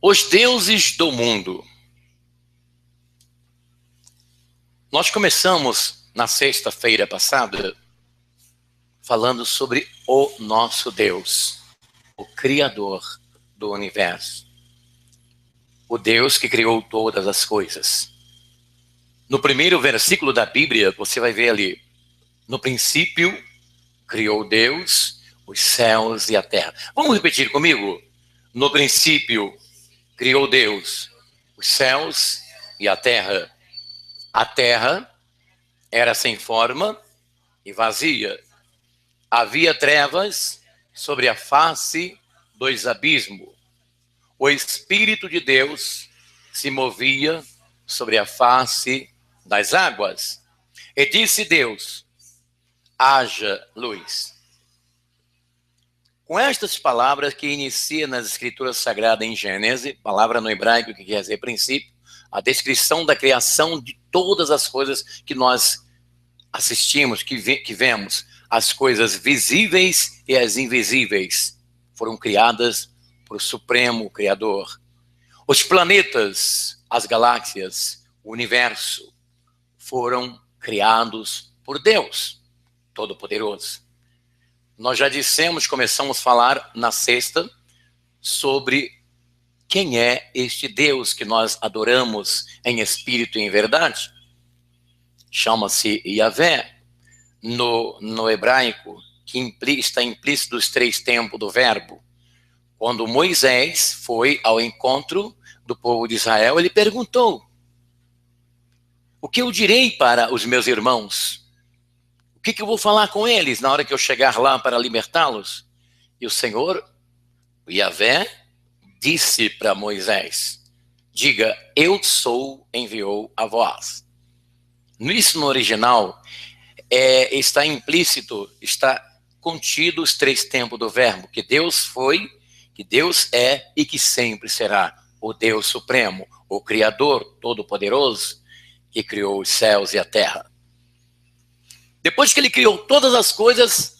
Os deuses do mundo. Nós começamos na sexta-feira passada falando sobre o nosso Deus, o Criador do universo, o Deus que criou todas as coisas. No primeiro versículo da Bíblia, você vai ver ali, no princípio criou Deus os céus e a terra. Vamos repetir comigo? No princípio criou Deus os céus e a terra. A terra era sem forma e vazia. Havia trevas sobre a face dos abismos. O Espírito de Deus se movia sobre a face das águas. E disse Deus: haja luz. Com estas palavras que inicia nas Escrituras Sagradas em Gênesis, palavra no hebraico que quer dizer princípio, a descrição da criação de todas as coisas que nós assistimos, que vemos, as coisas visíveis e as invisíveis, foram criadas por o Supremo Criador. Os planetas, as galáxias, o universo, foram criados por Deus Todo-Poderoso. Nós já dissemos, começamos a falar na sexta, sobre quem é este Deus que nós adoramos em espírito e em verdade. Chama-se Yahvé, no hebraico, que está implícito os três tempos do verbo. Quando Moisés foi ao encontro do povo de Israel, ele perguntou: o que eu direi para os meus irmãos? O que eu vou falar com eles na hora que eu chegar lá para libertá-los? E o Senhor, o Yahvé, disse para Moisés: diga, eu sou, enviou a vós. Isso no original está implícito, está contido os três tempos do verbo, que Deus foi, que Deus é e que sempre será o Deus Supremo, o Criador Todo-Poderoso, que criou os céus e a terra. Depois que ele criou todas as coisas,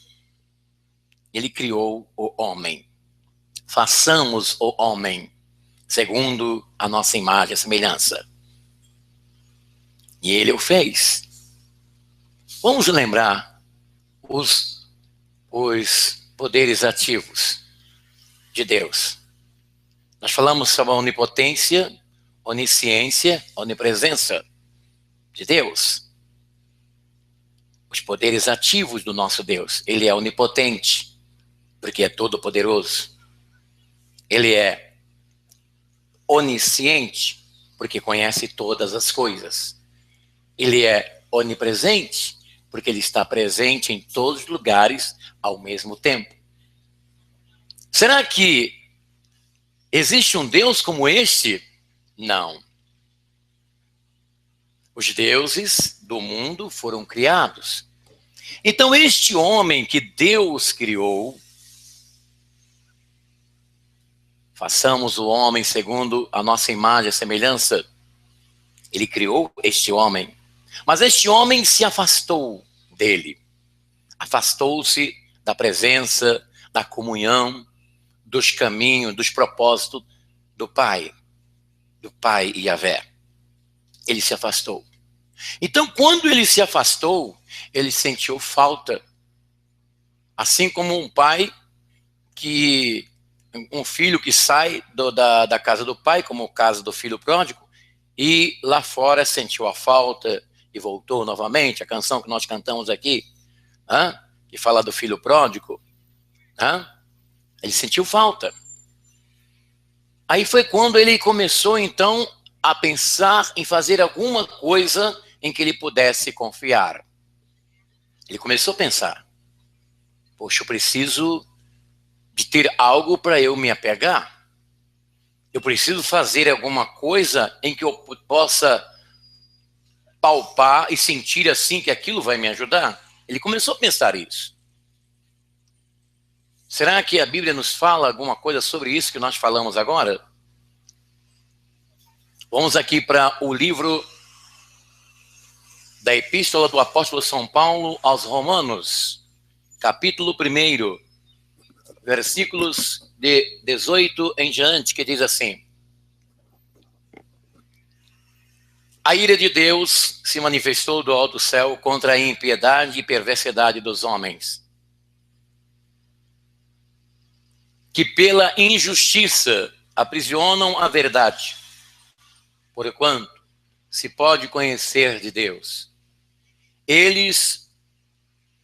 ele criou o homem. Façamos o homem segundo a nossa imagem e semelhança. E ele o fez. Vamos lembrar os poderes ativos de Deus. Nós falamos sobre a onipotência, onisciência, onipresença de Deus. Os poderes ativos do nosso Deus. Ele é onipotente, porque é todo-poderoso. Ele é onisciente, porque conhece todas as coisas. Ele é onipresente, porque ele está presente em todos os lugares ao mesmo tempo. Será que existe um Deus como este? Não. Os deuses do mundo foram criados. Então, este homem que Deus criou, façamos o homem segundo a nossa imagem e semelhança, ele criou este homem. Mas este homem se afastou dele. Afastou-se da presença, da comunhão, dos caminhos, dos propósitos do Pai Yahvé. Ele se afastou. Então, quando ele se afastou, ele sentiu falta. Assim como um filho que sai da casa do pai, como o caso do filho pródigo, e lá fora sentiu a falta e voltou novamente. A canção que nós cantamos aqui, que fala do filho pródigo, ele sentiu falta. Aí foi quando ele começou, então, a pensar em fazer alguma coisa em que ele pudesse confiar. Ele começou a pensar: poxa, eu preciso de ter algo para eu me apegar. Eu preciso fazer alguma coisa em que eu possa palpar e sentir assim que aquilo vai me ajudar. Ele começou a pensar isso. Será que a Bíblia nos fala alguma coisa sobre isso que nós falamos agora? Vamos aqui para o livro da Epístola do Apóstolo São Paulo aos Romanos, capítulo 1, versículos de 18 em diante, que diz assim: A ira de Deus se manifestou do alto céu contra a impiedade e perversidade dos homens, que pela injustiça aprisionam a verdade, porquanto se pode conhecer de Deus. Eles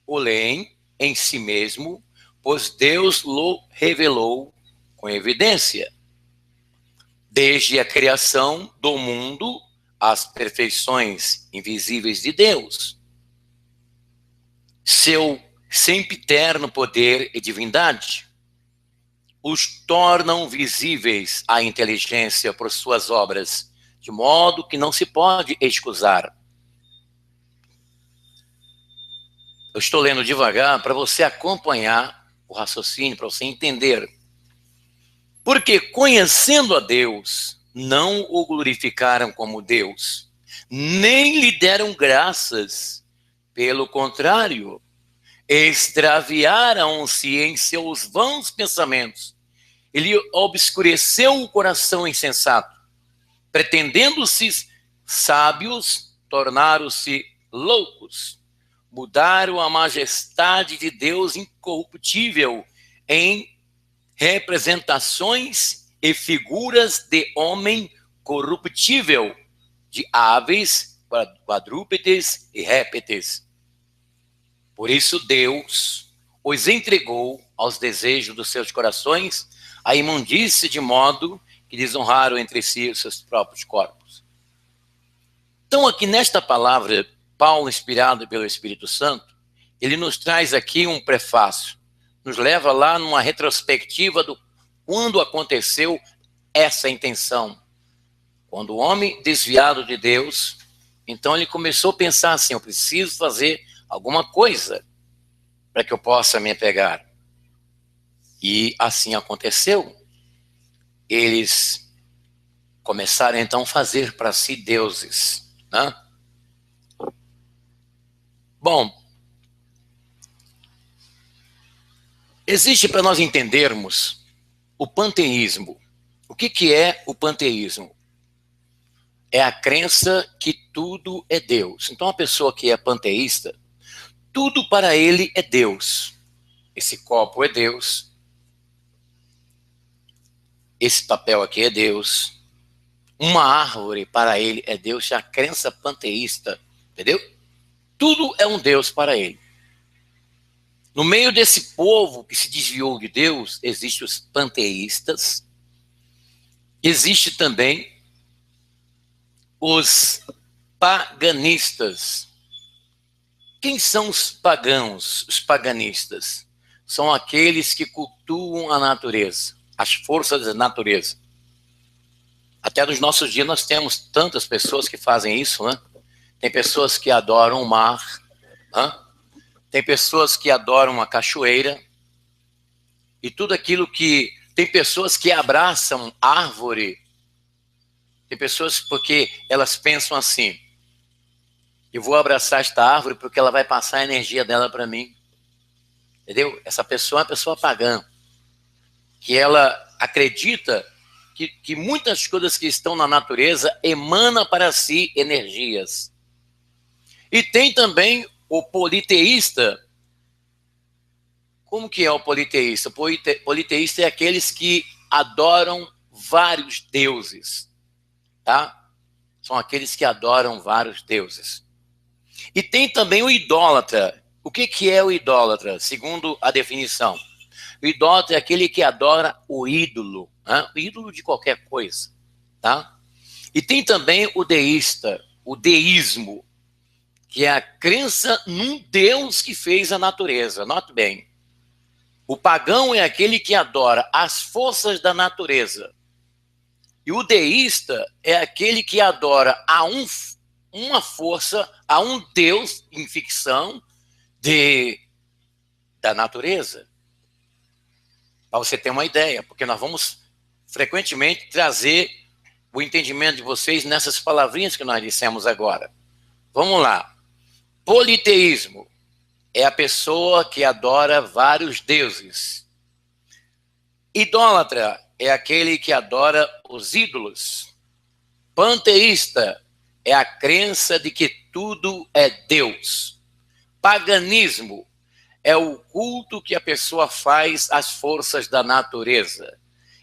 o leem em si mesmo, pois Deus o revelou com evidência. Desde a criação do mundo, as perfeições invisíveis de Deus, seu sempiterno poder e divindade, os tornam visíveis à inteligência por suas obras, de modo que não se pode excusar. Eu estou lendo devagar para você acompanhar o raciocínio, para você entender. Porque conhecendo a Deus, não o glorificaram como Deus, nem lhe deram graças. Pelo contrário, extraviaram-se em seus vãos pensamentos. Ele obscureceu o coração insensato. Pretendendo-se sábios, tornaram-se loucos. Mudaram a majestade de Deus incorruptível em representações e figuras de homem corruptível, de aves, quadrúpedes e répteis. Por isso Deus os entregou aos desejos dos seus corações, à imundície, de modo que desonraram entre si os seus próprios corpos. Então, aqui nesta palavra, Paulo, inspirado pelo Espírito Santo, ele nos traz aqui um prefácio, nos leva lá numa retrospectiva do quando aconteceu essa intenção. Quando o homem desviado de Deus, então ele começou a pensar assim, eu preciso fazer alguma coisa para que eu possa me apegar. E assim aconteceu. Eles começaram então a fazer para si deuses, né? Bom, existe para nós entendermos o panteísmo. O que é o panteísmo? É a crença que tudo é Deus. Então, a pessoa que é panteísta, tudo para ele é Deus. Esse copo é Deus. Esse papel aqui é Deus. Uma árvore para ele é Deus. É a crença panteísta, entendeu? Tudo é um Deus para ele. No meio desse povo que se desviou de Deus, existem os panteístas. Existe também os paganistas. Quem são os pagãos, os paganistas? São aqueles que cultuam a natureza, as forças da natureza. Até nos nossos dias nós temos tantas pessoas que fazem isso, né? Tem pessoas que adoram o mar, né? Tem pessoas que adoram uma cachoeira, e tudo aquilo que... Tem pessoas que abraçam árvore. Tem pessoas porque elas pensam assim, eu vou abraçar esta árvore porque ela vai passar a energia dela para mim. Entendeu? Essa pessoa é uma pessoa pagã, que ela acredita que muitas coisas que estão na natureza emanam para si energias. E tem também o politeísta. Como que é o politeísta? O politeísta é aqueles que adoram vários deuses, tá? São aqueles que adoram vários deuses. E tem também o idólatra. O que é o idólatra, segundo a definição? O idólatra é aquele que adora o ídolo, né? O ídolo de qualquer coisa, tá? E tem também o deísta, o deísmo, que é a crença num Deus que fez a natureza. Note bem, o pagão é aquele que adora as forças da natureza. E o deísta é aquele que adora uma força, a um Deus em ficção da natureza. Para você ter uma ideia, porque nós vamos frequentemente trazer o entendimento de vocês nessas palavrinhas que nós dissemos agora. Vamos lá. Politeísmo é a pessoa que adora vários deuses. Idólatra é aquele que adora os ídolos. Panteísta é a crença de que tudo é Deus. Paganismo é o culto que a pessoa faz às forças da natureza.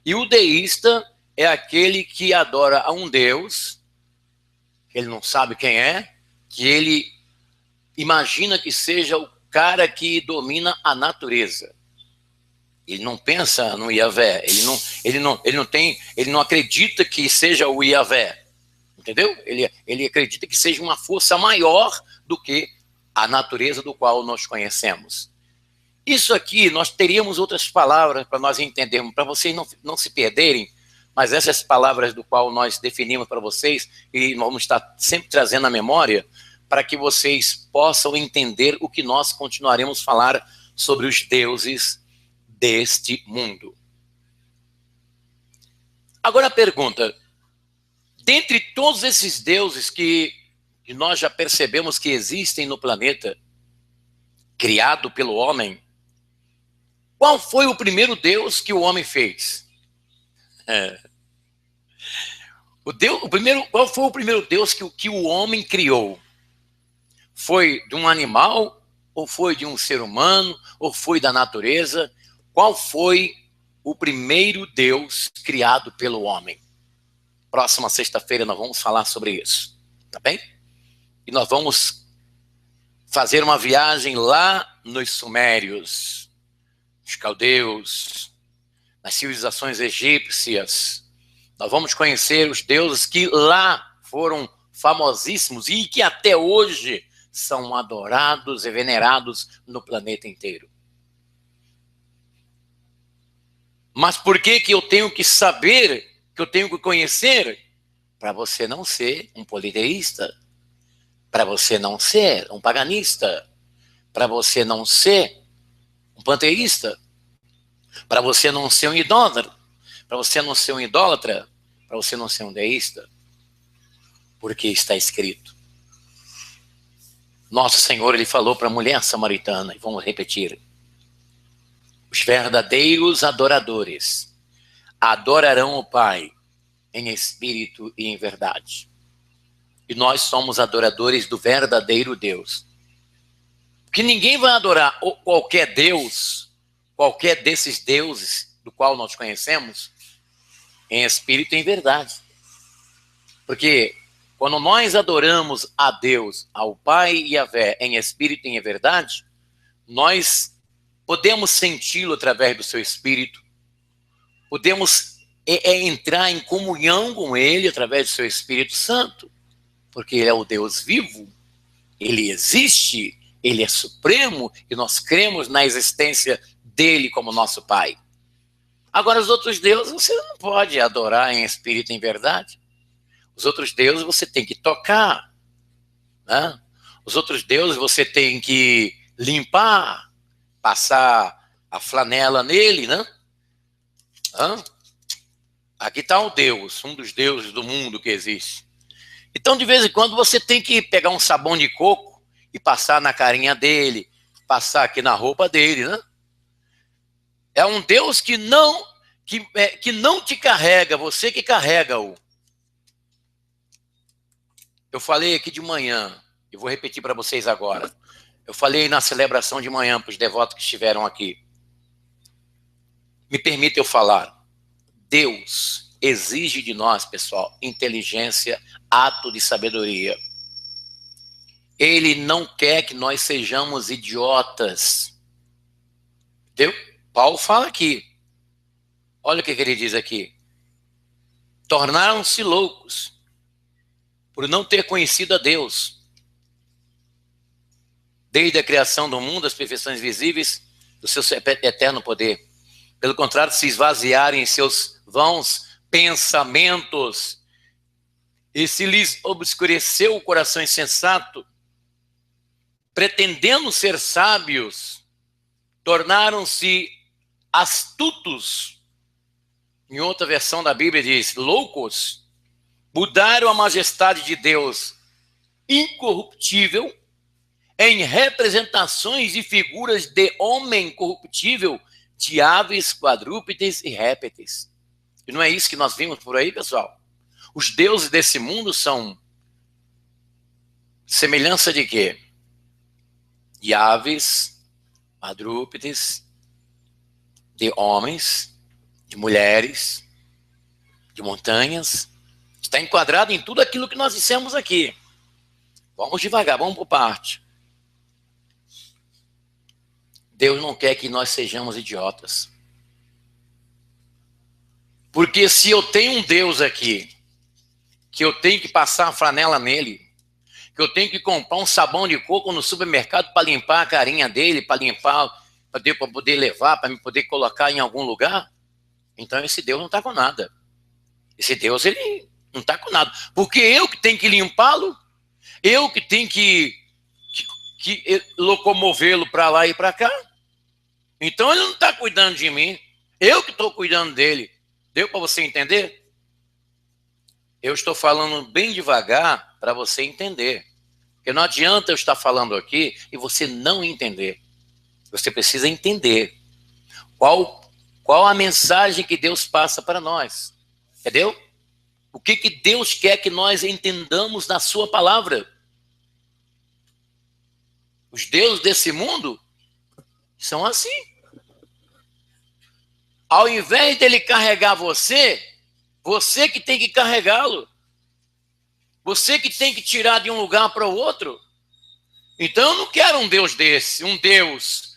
E o deísta é aquele que adora a um Deus, que ele não sabe quem é, que ele imagina que seja o cara que domina a natureza. Ele não pensa no Yahvé, ele não acredita que seja o Yahvé, entendeu? Ele acredita que seja uma força maior do que a natureza do qual nós conhecemos. Isso aqui, nós teríamos outras palavras para nós entendermos, para vocês não se perderem, mas essas palavras do qual nós definimos para vocês, e nós vamos estar sempre trazendo à memória, para que vocês possam entender o que nós continuaremos a falar sobre os deuses deste mundo. Agora a pergunta, dentre todos esses deuses que nós já percebemos que existem no planeta, criado pelo homem, qual foi o primeiro Deus que o homem fez? Qual foi o primeiro Deus que o homem criou? Foi de um animal? Ou foi de um ser humano? Ou foi da natureza? Qual foi o primeiro Deus criado pelo homem? Próxima sexta-feira nós vamos falar sobre isso, tá bem? E nós vamos fazer uma viagem lá nos Sumérios, os caldeus, nas civilizações egípcias. Nós vamos conhecer os deuses que lá foram famosíssimos e que até hoje são adorados e venerados no planeta inteiro. Mas por que eu tenho que saber, que eu tenho que conhecer? Para você não ser um politeísta, para você não ser um paganista, para você não ser um panteísta, para você não ser um idólatra, para você não ser um idólatra, para você não ser um deísta, porque está escrito. Nosso Senhor, ele falou para a mulher samaritana, e vamos repetir, os verdadeiros adoradores adorarão o Pai em espírito e em verdade. E nós somos adoradores do verdadeiro Deus. Porque ninguém vai adorar qualquer Deus, qualquer desses deuses do qual nós conhecemos, em espírito e em verdade. Porque quando nós adoramos a Deus, ao Pai e a Vé, em espírito e em verdade, nós podemos senti-lo através do seu espírito, podemos entrar em comunhão com ele através do seu Espírito Santo, porque ele é o Deus vivo, ele existe, ele é supremo e nós cremos na existência dele como nosso Pai. Agora, os outros deuses você não pode adorar em espírito e em verdade. Os outros deuses você tem que tocar, né? Os outros deuses você tem que limpar, passar a flanela nele, né? Aqui está o Deus, um dos deuses do mundo que existe. Então, de vez em quando, você tem que pegar um sabão de coco e passar na carinha dele, passar aqui na roupa dele, né? É um Deus que não te carrega, você que carrega-o. Eu falei aqui de manhã, e vou repetir para vocês agora. Eu falei na celebração de manhã para os devotos que estiveram aqui. Me permita eu falar. Deus exige de nós, pessoal, inteligência, ato de sabedoria. Ele não quer que nós sejamos idiotas. Entendeu? Paulo fala aqui. Olha o que ele diz aqui. Tornaram-se loucos por não ter conhecido a Deus. Desde a criação do mundo, as perfeições visíveis do seu eterno poder. Pelo contrário, se esvaziarem em seus vãos pensamentos, e se lhes obscureceu o coração insensato, pretendendo ser sábios, tornaram-se astutos. Em outra versão da Bíblia diz, loucos, mudaram a majestade de Deus incorruptível em representações e figuras de homem corruptível, de aves, quadrúpedes e répteis. E não é isso que nós vimos por aí, pessoal? Os deuses desse mundo são Semelhança de quê? De aves, quadrúpedes, de homens, de mulheres, de montanhas. Está enquadrado em tudo aquilo que nós dissemos aqui. Vamos devagar, vamos por parte. Deus não quer que nós sejamos idiotas. Porque se eu tenho um Deus aqui, que eu tenho que passar a flanela nele, que eu tenho que comprar um sabão de coco no supermercado para limpar a carinha dele, para limpar, para poder levar, para me poder colocar em algum lugar, então esse Deus não está com nada. Esse Deus, ele não está com nada. Porque eu que tenho que limpá-lo, eu que tenho que locomovê-lo para lá e para cá. Então ele não está cuidando de mim. Eu que estou cuidando dele. Deu para você entender? Eu estou falando bem devagar para você entender. Porque não adianta eu estar falando aqui e você não entender. Você precisa entender qual a mensagem que Deus passa para nós. Entendeu? O que Deus quer que nós entendamos na sua palavra. Os deuses desse mundo são assim. Ao invés dele carregar você, você que tem que carregá-lo. Você que tem que tirar de um lugar para o outro. Então eu não quero um Deus desse, um Deus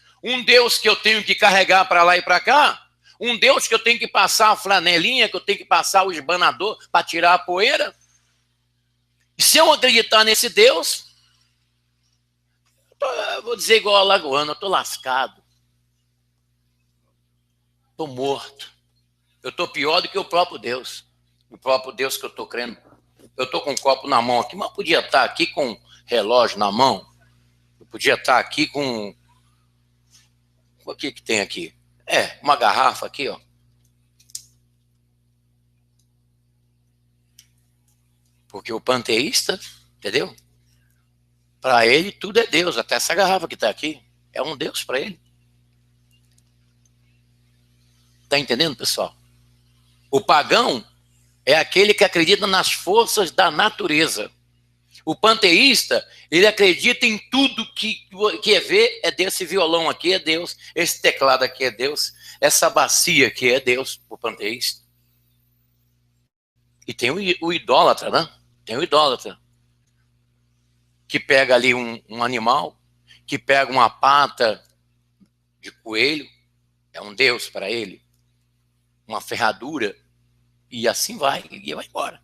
que eu tenho que carregar para lá e para cá, um Deus que eu tenho que passar a flanelinha, que eu tenho que passar o esbanador para tirar a poeira. E se eu acreditar nesse Deus, eu vou dizer igual a Lagoana, eu estou lascado. Estou morto. Eu estou pior do que o próprio Deus. O próprio Deus que eu estou crendo. Eu estou com um copo na mão aqui, mas podia estar aqui com um relógio na mão. Eu podia estar aqui com... O que tem aqui? Uma garrafa aqui, ó. Porque o panteísta, entendeu? Para ele tudo é Deus. Até essa garrafa que está aqui é um Deus para ele. Está entendendo, pessoal? O pagão é aquele que acredita nas forças da natureza. O panteísta, ele acredita em tudo que é ver, é Deus. Esse violão aqui é Deus, esse teclado aqui é Deus, essa bacia aqui é Deus, o panteísta. E tem o idólatra, né? Tem o idólatra, que pega ali um animal, que pega uma pata de coelho, é um Deus para ele, uma ferradura, e assim vai, e vai embora.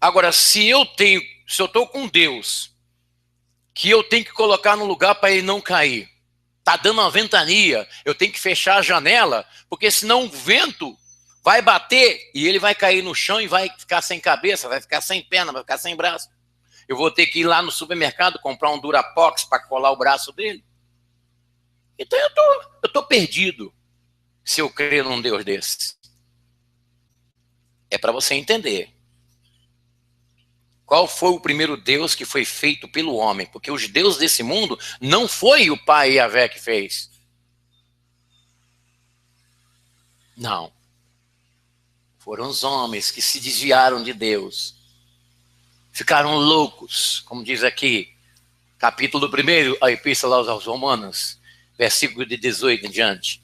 Agora, se eu estou com Deus, que eu tenho que colocar no lugar para ele não cair, tá dando uma ventania, eu tenho que fechar a janela, porque senão o vento vai bater e ele vai cair no chão e vai ficar sem cabeça, vai ficar sem perna, vai ficar sem braço. Eu vou ter que ir lá no supermercado comprar um Durapox para colar o braço dele. Então eu tô perdido se eu crer num Deus desse. É para você entender. Qual foi o primeiro Deus que foi feito pelo homem? Porque os deuses desse mundo não foi o pai Yahvé que fez. Não. Foram os homens que se desviaram de Deus. Ficaram loucos, como diz aqui, capítulo 1, a Epístola aos Romanos, versículo de 18 em diante.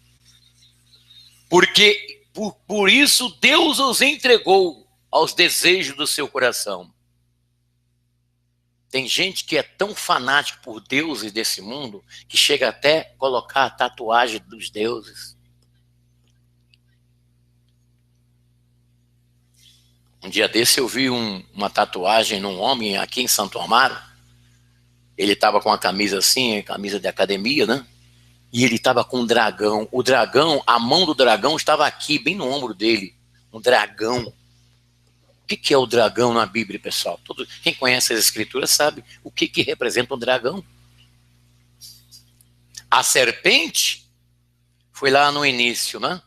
Porque por isso Deus os entregou aos desejos do seu coração. Tem gente que é tão fanático por deuses desse mundo que chega até a colocar a tatuagem dos deuses. Um dia desse eu vi uma tatuagem num homem aqui em Santo Amaro. Ele estava com uma camisa assim, camisa de academia, né? E ele estava com um dragão. O dragão, a mão do dragão estava aqui, bem no ombro dele. Um dragão. O que é o dragão na Bíblia, pessoal? Quem conhece as escrituras sabe o que representa um dragão. A serpente foi lá no início, né?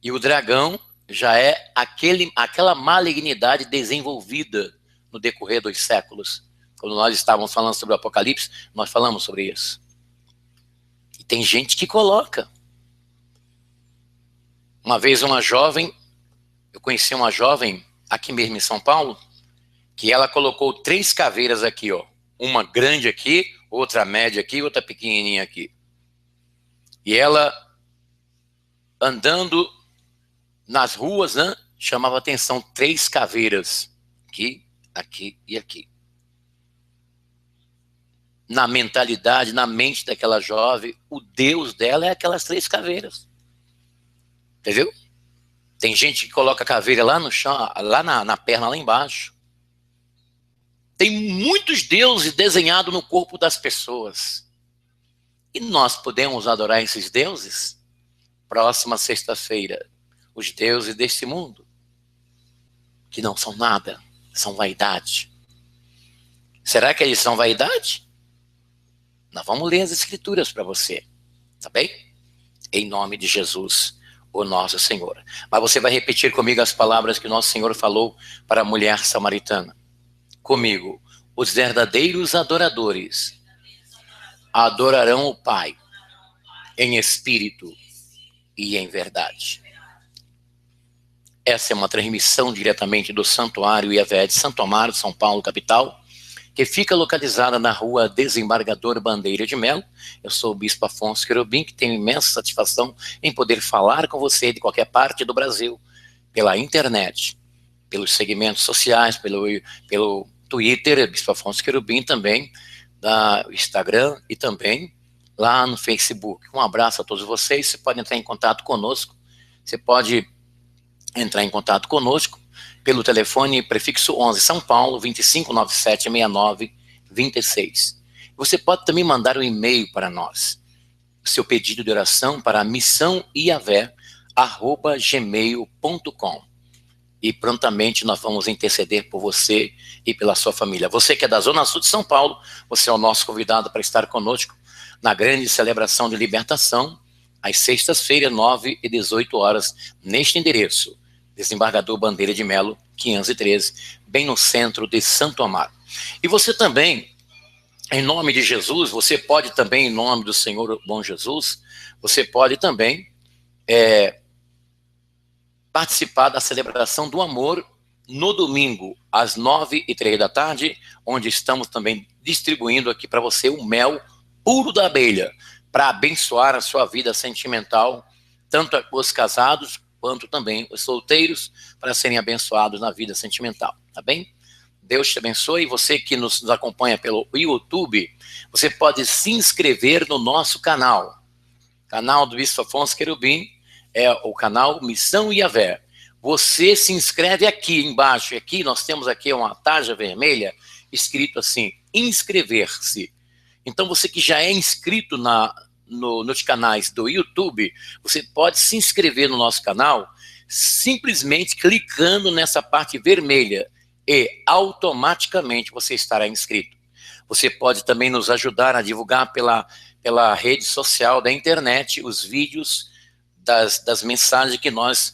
E o dragão já é aquela malignidade desenvolvida no decorrer dos séculos. Quando nós estávamos falando sobre o Apocalipse, nós falamos sobre isso. E tem gente que coloca. Uma vez eu conheci uma jovem aqui mesmo em São Paulo, que ela colocou 3 caveiras aqui, ó. Uma grande aqui, outra média aqui, outra pequenininha aqui. E ela, andando nas ruas, né, chamava atenção 3 caveiras. Aqui, aqui e aqui. Na mentalidade, na mente daquela jovem, o Deus dela é aquelas 3 caveiras. Entendeu? Tem gente que coloca a caveira lá no chão, lá na perna, lá embaixo. Tem muitos deuses desenhados no corpo das pessoas. E nós podemos adorar esses deuses? Próxima sexta-feira, os deuses deste mundo, que não são nada, são vaidade. Será que eles são vaidade? Nós vamos ler as escrituras para você, tá bem? Em nome de Jesus, o nosso Senhor. Mas você vai repetir comigo as palavras que o nosso Senhor falou para a mulher samaritana. Comigo, os verdadeiros adoradores adorarão o Pai em espírito e em verdade. Essa é uma transmissão diretamente do Santuário Yahvé de Santo Amaro, São Paulo, capital, que fica localizada na rua Desembargador Bandeira de Melo. Eu sou o Bispo Afonso Querubim, que tenho imensa satisfação em poder falar com você de qualquer parte do Brasil, pela internet, pelos segmentos sociais, pelo Twitter, Bispo Afonso Querubim também, da Instagram e também lá no Facebook. Um abraço a todos vocês. Você pode entrar em contato conosco. Você pode entrar em contato conosco pelo telefone prefixo 11 São Paulo 25976926. Você pode também mandar um e-mail para nós. Seu pedido de oração para missãoiavé@gmail.com. E prontamente nós vamos interceder por você e pela sua família. Você que é da Zona Sul de São Paulo, você é o nosso convidado para estar conosco na grande celebração de libertação, às sextas-feiras, 9 e 18 horas, neste endereço, Desembargador Bandeira de Melo, 513, bem no centro de Santo Amaro. E você também, em nome de Jesus, você pode também, em nome do Senhor bom Jesus, você pode também participar da celebração do amor no domingo, às 9h03 da tarde, onde estamos também distribuindo aqui para você o mel puro da abelha, para abençoar a sua vida sentimental, tanto os casados, quanto também os solteiros, para serem abençoados na vida sentimental, tá bem? Deus te abençoe. Você que nos acompanha pelo YouTube, você pode se inscrever no nosso canal do Bispo Afonso Querubim, é o canal Missão Yahvé. Você se inscreve aqui embaixo, e aqui nós temos aqui uma tarja vermelha, escrito assim, inscrever-se. Então você que já é inscrito nos canais do YouTube, você pode se inscrever no nosso canal, simplesmente clicando nessa parte vermelha, e automaticamente você estará inscrito. Você pode também nos ajudar a divulgar pela rede social da internet os vídeos das mensagens que nós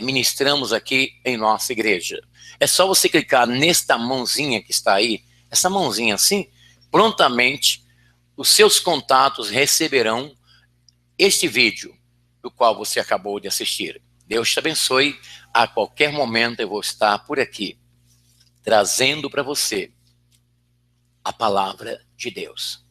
ministramos aqui em nossa igreja. É só você clicar nesta mãozinha que está aí, essa mãozinha assim, prontamente os seus contatos receberão este vídeo do qual você acabou de assistir. Deus te abençoe. A qualquer momento eu vou estar por aqui, trazendo para você a palavra de Deus.